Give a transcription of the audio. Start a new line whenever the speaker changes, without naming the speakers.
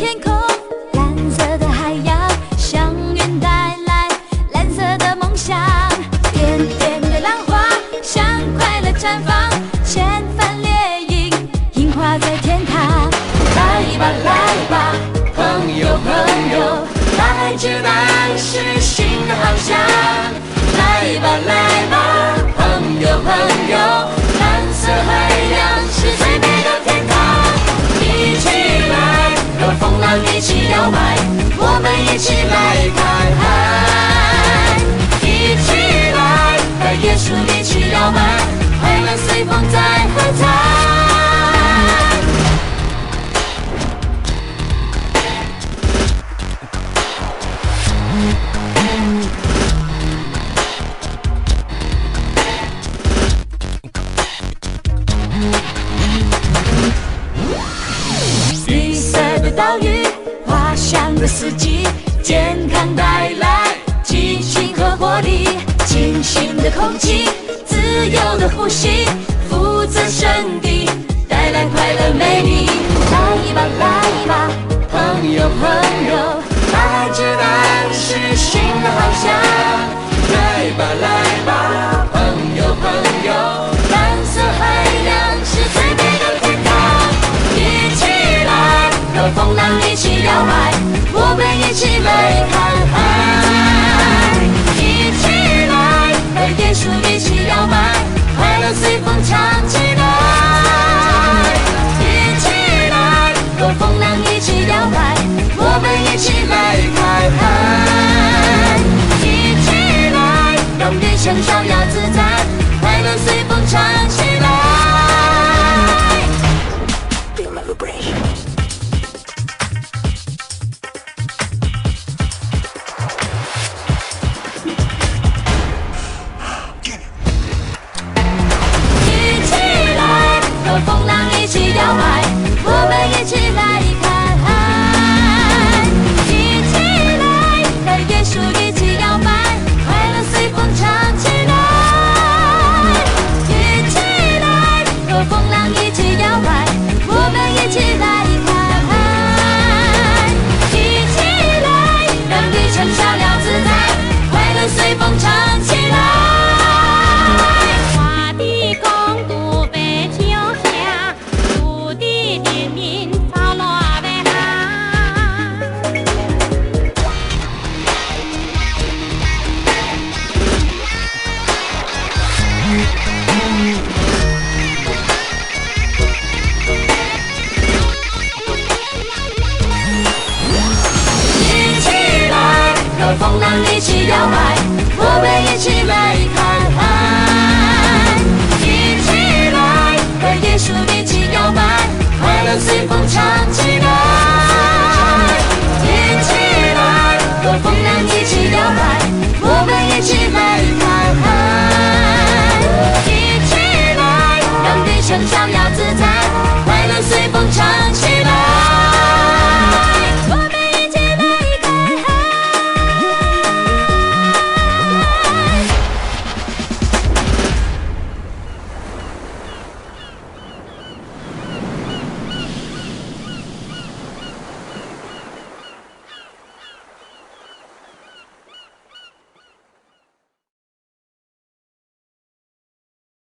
天空，蓝色的海洋，祥云带来蓝色的梦想，点点的浪花向快乐绽放，千帆掠影，映画在天堂。来吧来吧，朋友朋友，大海之南是新的航向。来吧来吧，朋友朋友，蓝色海洋是最美的天堂。一起来，和风浪一起摇摆，我们一起来看海。一起来，和椰树一起摇摆，快乐随风在喝彩。绿色的岛屿，花香的四季，健康带来激情和活力，清新的空气，自由的呼吸，福泽圣地带来快乐美丽。来吧来吧，朋友朋友，大海之南是新的航向。来吧来吧，朋友朋友，蓝色海洋是最美的天堂。一起来，和风浪一起摇摆，我们一起来看海。一起来，和椰树一起摇摆，快乐随风唱起来。一起来，和风浪一起摇摆，我们一起来看海。一起来，让旅程逍遥自在，快乐随风唱起来。Feel my vibration.和风浪一起摇摆，我们一起来看海。一起来，和椰树一起摇摆，快乐随风唱起来。一起来，和风浪一起摇摆，我们一起来看海。一起来，让旅程逍遥自在，快乐随风唱起来。花的公主被秋下，土地的民草落为行。一起来，和风浪一起摇摆，我们一起来看海。一起来，和椰树一起摇摆，快乐随风唱起